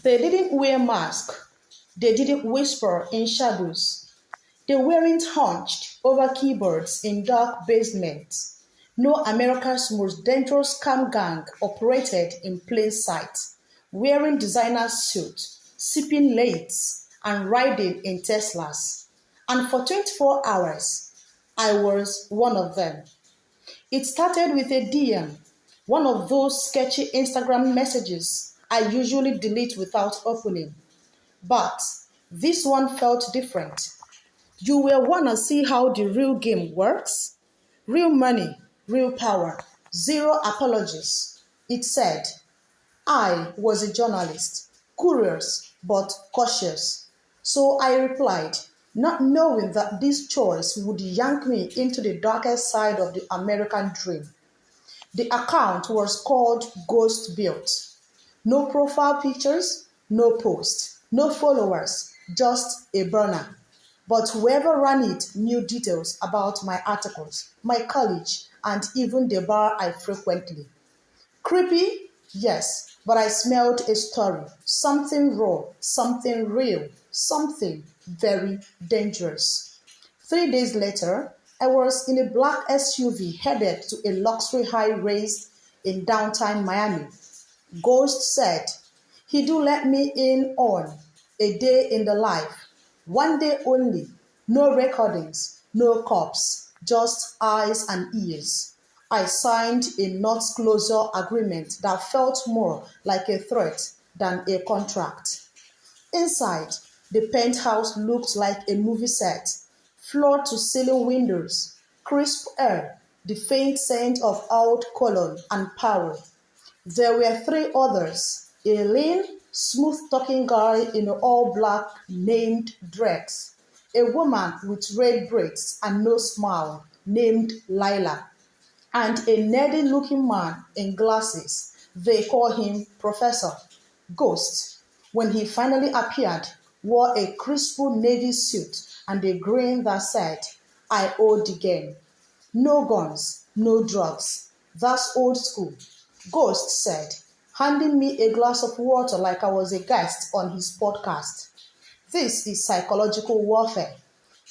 They didn't wear masks. They didn't whisper in shadows. They weren't hunched over keyboards in dark basements. No, America's most dangerous scam gang operated in plain sight, wearing designer suits, sipping lates, and riding in Teslas. And for 24 hours, I was one of them. It started with a DM, one of those sketchy Instagram messages I usually delete without opening. But this one felt different. You will want to see how the real game works? Real money, real power, zero apologies. It said, I was a journalist, curious but cautious. So I replied, not knowing that this choice would yank me into the darkest side of the American dream. The account was called Ghost Built. No profile pictures, no post, no followers, just a burner. But whoever ran it knew details about my articles, my college, and even the bar I frequently. Creepy? Yes, but I smelled a story. Something raw, something real, something very dangerous. 3 days later, I was in a black SUV headed to a luxury high-rise in downtown Miami. Ghost said, he do let me in on a day in the life. One day only. No recordings, no cops, just eyes and ears. I signed a non-disclosure agreement that felt more like a threat than a contract. Inside, the penthouse looked like a movie set. Floor-to-ceiling windows, crisp air, the faint scent of oud cologne and power. There were three others, a lean, smooth-talking guy in all black named Drex, a woman with red braids and no smile named Lila, and a nerdy-looking man in glasses. They call him Professor. Ghost, when he finally appeared, wore a crisp navy suit and a grin that said, I owe the game. No guns, no drugs. That's old school. Ghost said, handing me a glass of water like I was a guest on his podcast. This is psychological warfare.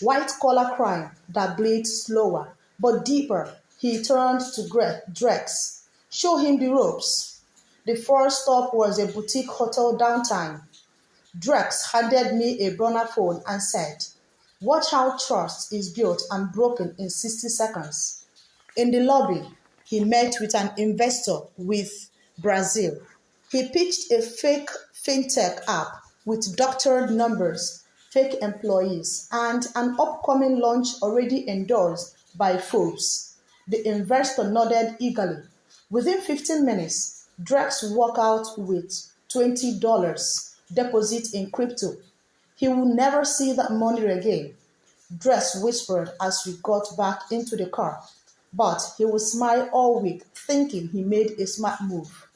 White-collar crime that bleeds slower, but deeper. He turned to Drex. Show him the ropes. The first stop was a boutique hotel downtown. Drex handed me a burner phone and said, watch how trust is built and broken in 60 seconds. In the lobby, he met with an investor with Brazil. He pitched a fake fintech app with doctored numbers, fake employees, and an upcoming launch already endorsed by Forbes. The investor nodded eagerly. Within 15 minutes, Drex walked out with $20 deposit in crypto. He will never see that money again. Drex whispered as we got back into the car, but he would smile all week thinking he made a smart move.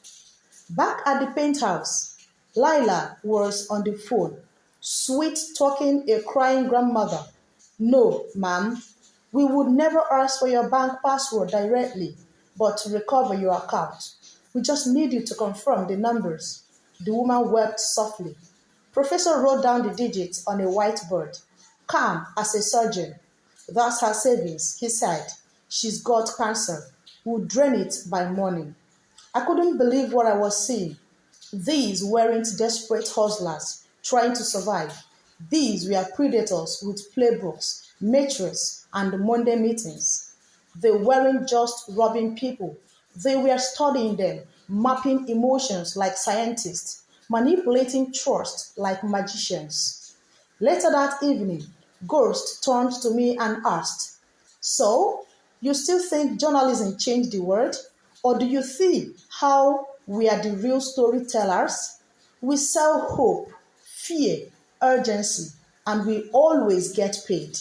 Back at the penthouse, Lila was on the phone, sweet-talking a crying grandmother. No, ma'am, we would never ask for your bank password directly, but to recover your account. We just need you to confirm the numbers. The woman wept softly. Professor wrote down the digits on a whiteboard. Calm as a surgeon. That's her savings, he said. She's got cancer. We'll drain it by morning. I couldn't believe what I was seeing. These weren't desperate hustlers trying to survive. These were predators with playbooks, matrix, and Monday meetings. They weren't just robbing people. They were studying them, mapping emotions like scientists, manipulating trust like magicians. Later that evening, Ghost turned to me and asked, so, you still think journalism changed the world? Or do you see how we are the real storytellers? We sell hope, fear, urgency, and we always get paid.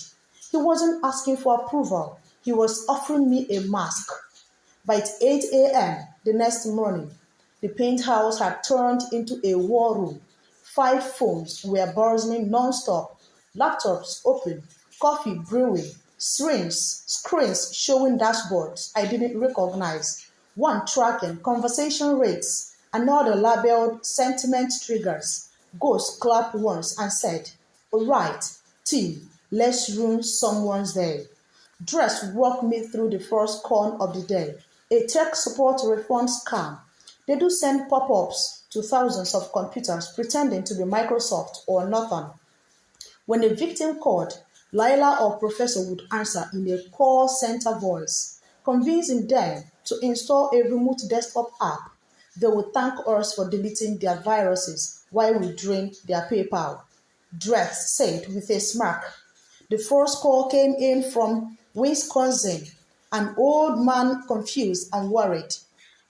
He wasn't asking for approval. He was offering me a mask. By 8 a.m. the next morning, the penthouse had turned into a war room. 5 phones were buzzing non-stop, laptops open, coffee brewing, screens showing dashboards I didn't recognize, one tracking conversation rates, Another labeled sentiment triggers. Ghost clapped once and said, "Alright, team, let's ruin someone's day." Dress walked me through the first con of the day. A tech support refund scam. They do send pop-ups to thousands of computers pretending to be Microsoft or Norton. When a victim called, Lila or Professor would answer in a call center voice, convincing them to install a remote desktop app. They would thank us for deleting their viruses while we drained their PayPal. Dress said with a smirk. The first call came in from Wisconsin, an old man confused and worried.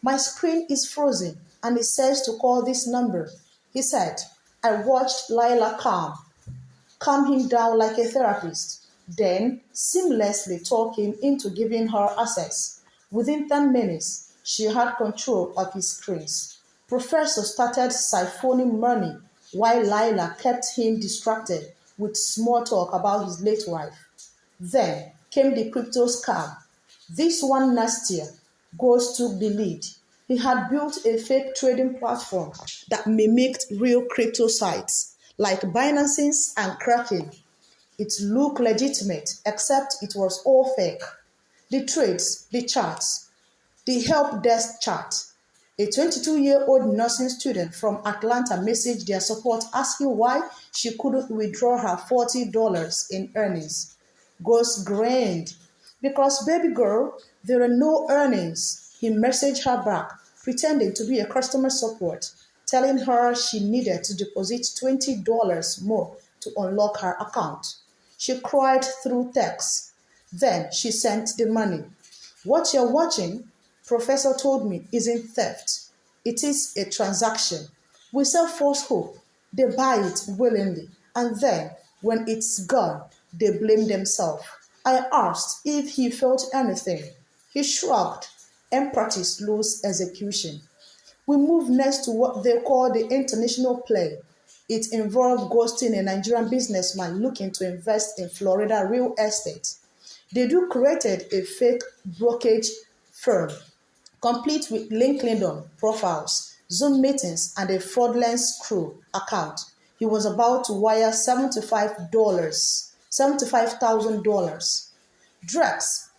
"My screen is frozen and it says to call this number," he said. I watched Lila calm him down like a therapist, then seamlessly talk him into giving her access. Within 10 minutes, she had control of his screens. Professor started siphoning money while Lila kept him distracted with small talk about his late wife. Then came the crypto scam. This one nastier. Ghost took the lead. He had built a fake trading platform that mimicked real crypto sites like Binance's and Kraken. It looked legitimate, except it was all fake. The trades, the charts, the help desk chat. A 22-year-old nursing student from Atlanta messaged their support asking why she couldn't withdraw her $40 in earnings. Ghost grinned. "Because, baby girl, there are no earnings." He messaged her back, pretending to be a customer support, telling her she needed to deposit $20 more to unlock her account. She cried through text. Then she sent the money. "What you're watching," Professor told me, "isn't theft. It is a transaction. We sell false hope. They buy it willingly, and then, when it's gone, they blame themselves." I asked if he felt anything. He shrugged. Empathy slows execution. We moved next to what they call the international play. It involved ghosting a Nigerian businessman looking to invest in Florida real estate. They created a fake brokerage firm, complete with LinkedIn profiles, Zoom meetings, and a fraudulent screw account. He was about to wire $75,000. Drex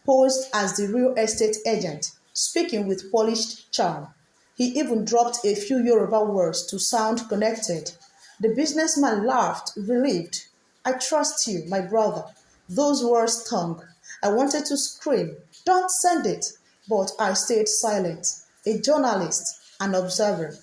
posed as the real estate agent, speaking with polished charm. He even dropped a few Yoruba words to sound connected. The businessman laughed, relieved. "I trust you, my brother." Those words stung. I wanted to scream, "Don't send it!" But I stayed silent, a journalist, an observer.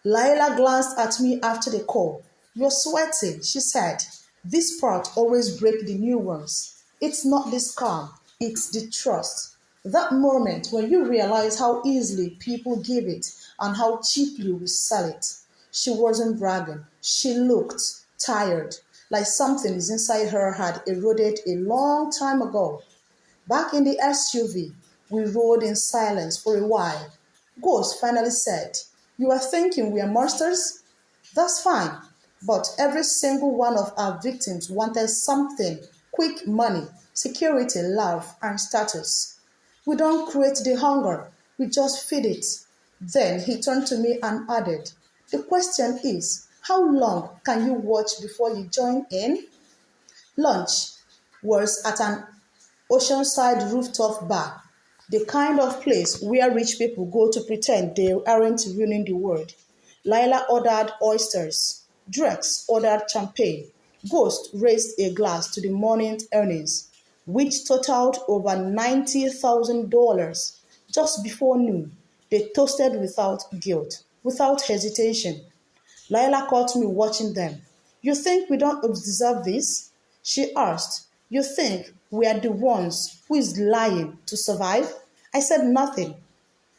Laila glanced at me after the call. "You're sweating," she said. "This part always breaks the new ones. It's not the scam, it's the trust. That moment when you realize how easily people give it and how cheaply we sell it." She wasn't bragging. She looked tired, like something inside her had eroded a long time ago. Back in the SUV, we rode in silence for a while. Ghost finally said, "You are thinking we are monsters? That's fine. But every single one of our victims wanted something: quick money, security, love, and status. We don't create the hunger, we just feed it." Then he turned to me and added, "The question is, how long can you watch before you join in?" Lunch was at an oceanside rooftop bar, the kind of place where rich people go to pretend they aren't ruining the world. Lila ordered oysters. Drex ordered champagne. Ghost raised a glass to the morning's earnings, which totaled over $90,000. Just before noon, they toasted without guilt, without hesitation. Lila caught me watching them. "You think we don't deserve this?" she asked. "You think we are the ones who is lying to survive?" I said nothing.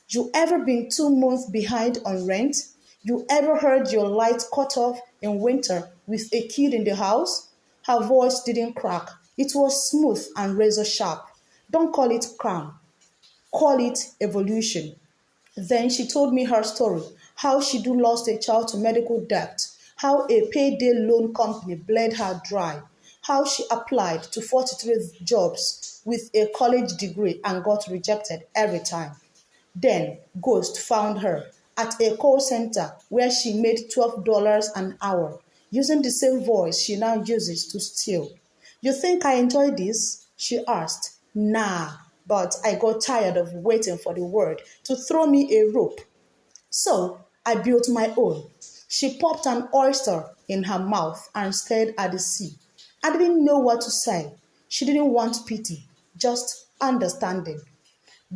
"You ever been 2 months behind on rent? You ever heard your light cut off in winter with a kid in the house?" Her voice didn't crack. It was smooth and razor sharp. "Don't call it crime. Call it evolution." Then she told me her story, how she lost a child to medical debt, how a payday loan company bled her dry, how she applied to 43 jobs with a college degree and got rejected every time. Then Ghost found her at a call center where she made $12 an hour using the same voice she now uses to steal. You think I enjoy this? She asked. Nah, but I got tired of waiting for the word to throw me a rope. So I built my own. She popped an oyster in her mouth and stared at the sea. I didn't know what to say. She didn't want pity, just understanding.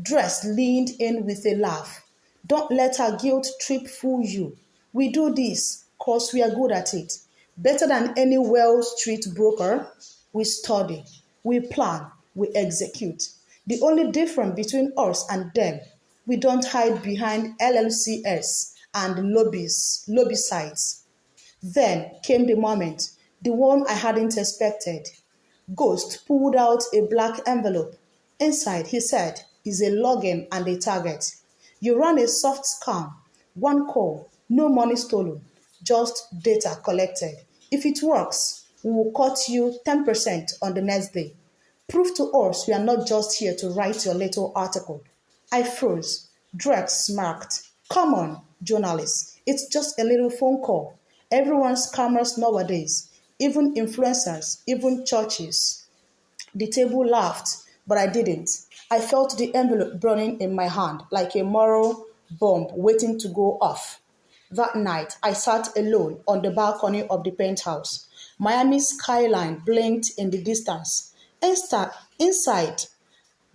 Dress leaned in with a laugh. Don't let her guilt trip fool you. We do this because we are good at it. Better than any Wall Street broker. We study, we plan, we execute. The only difference between us and them, we don't hide behind LLCs and lobby sites. Then came the moment, the one I hadn't expected. Ghost pulled out a black envelope. Inside, he said, is a login and a target. You run a soft scan, one call, no money stolen, just data collected. If it works, we will cut you 10% on the next day. Prove to us we are not just here to write your little article. I froze. Drex smirked. Come on, journalists. It's just a little phone call. Everyone's scammers nowadays, even influencers, even churches. The table laughed, but I didn't. I felt the envelope burning in my hand like a moral bomb waiting to go off. That night, I sat alone on the balcony of the penthouse. Miami's skyline blinked in the distance. Inside,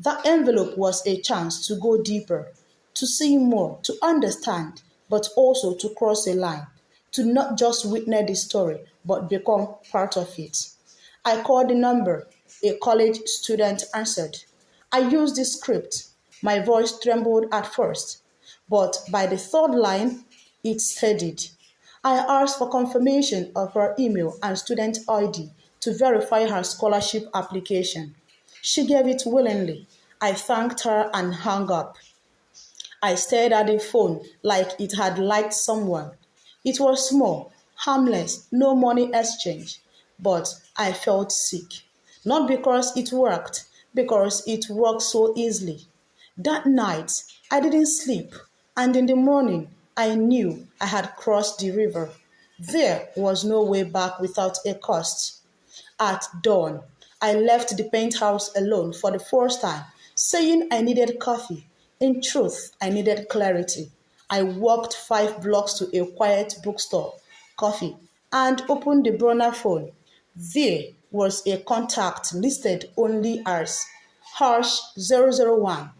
that envelope was a chance to go deeper, to see more, to understand, but also to cross a line, to not just witness the story, but become part of it. I called the number. A college student answered. I used the script. My voice trembled at first, but by the third line, it steadied. I asked for confirmation of her email and student ID to verify her scholarship application. She gave it willingly. I thanked her and hung up. I stared at the phone like it had liked someone. It was small, harmless, no money exchange, but I felt sick. Not because it worked, because it worked so easily. That night, I didn't sleep, and in the morning, I knew I had crossed the river. There was no way back without a cost. At dawn, I left the penthouse alone for the first time, saying I needed coffee. In truth, I needed clarity. I walked 5 blocks to a quiet bookstore, coffee, and opened the burner phone. There was a contact listed only as #001.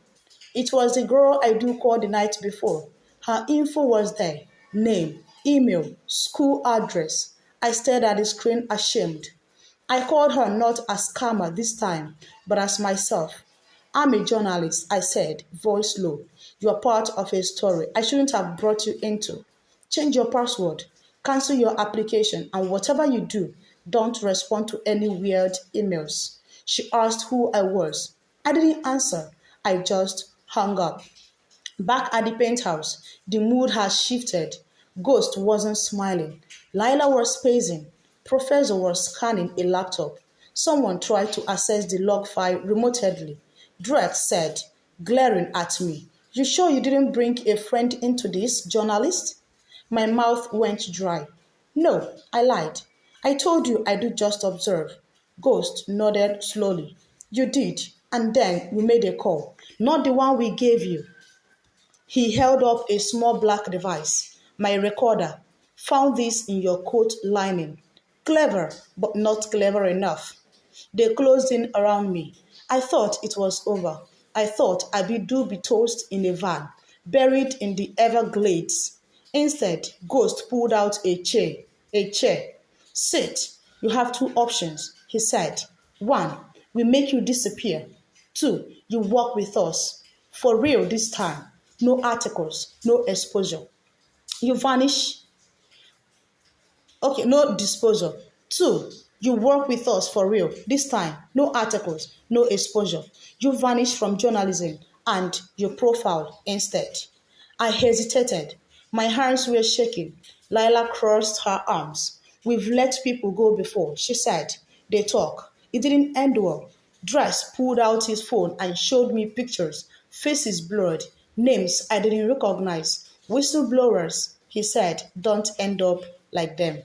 It was the girl I do call the night before. Her info was there: name, email, school address. I stared at the screen ashamed. I called her not as scammer this time, but as myself. I'm a journalist, I said, voice low. You are part of a story I shouldn't have brought you into. Change your password, cancel your application, and whatever you do, don't respond to any weird emails. She asked who I was. I didn't answer. I just hung up. Back at the penthouse, the mood has shifted. Ghost wasn't smiling. Lila was pacing. Professor was scanning a laptop. Someone tried to access the log file remotely. Drake said, glaring at me, you sure you didn't bring a friend into this, journalist? My mouth went dry. No, I lied. I told you I do just observe. Ghost nodded slowly. You did, and then you made a call. Not the one we gave you. He held up a small black device. My recorder. Found this in your coat lining. Clever, but not clever enough. They closed in around me. I thought it was over. I thought I'd be toast in a van, buried in the Everglades. Instead, Ghost pulled out a chair. A chair. Sit. You have two options, he said. One, we make you disappear. Two, you work with us. For real this time. No articles, no exposure. You vanish. Okay, no disposal. Two, you work with us for real. This time, no articles, no exposure. You vanish from journalism and your profile instead. I hesitated. My hands were shaking. Lila crossed her arms. We've let people go before, she said. They talk. It didn't end well. Dress pulled out his phone and showed me pictures, faces blurred, Names I didn't recognize. Whistleblowers, he said, don't end up like them.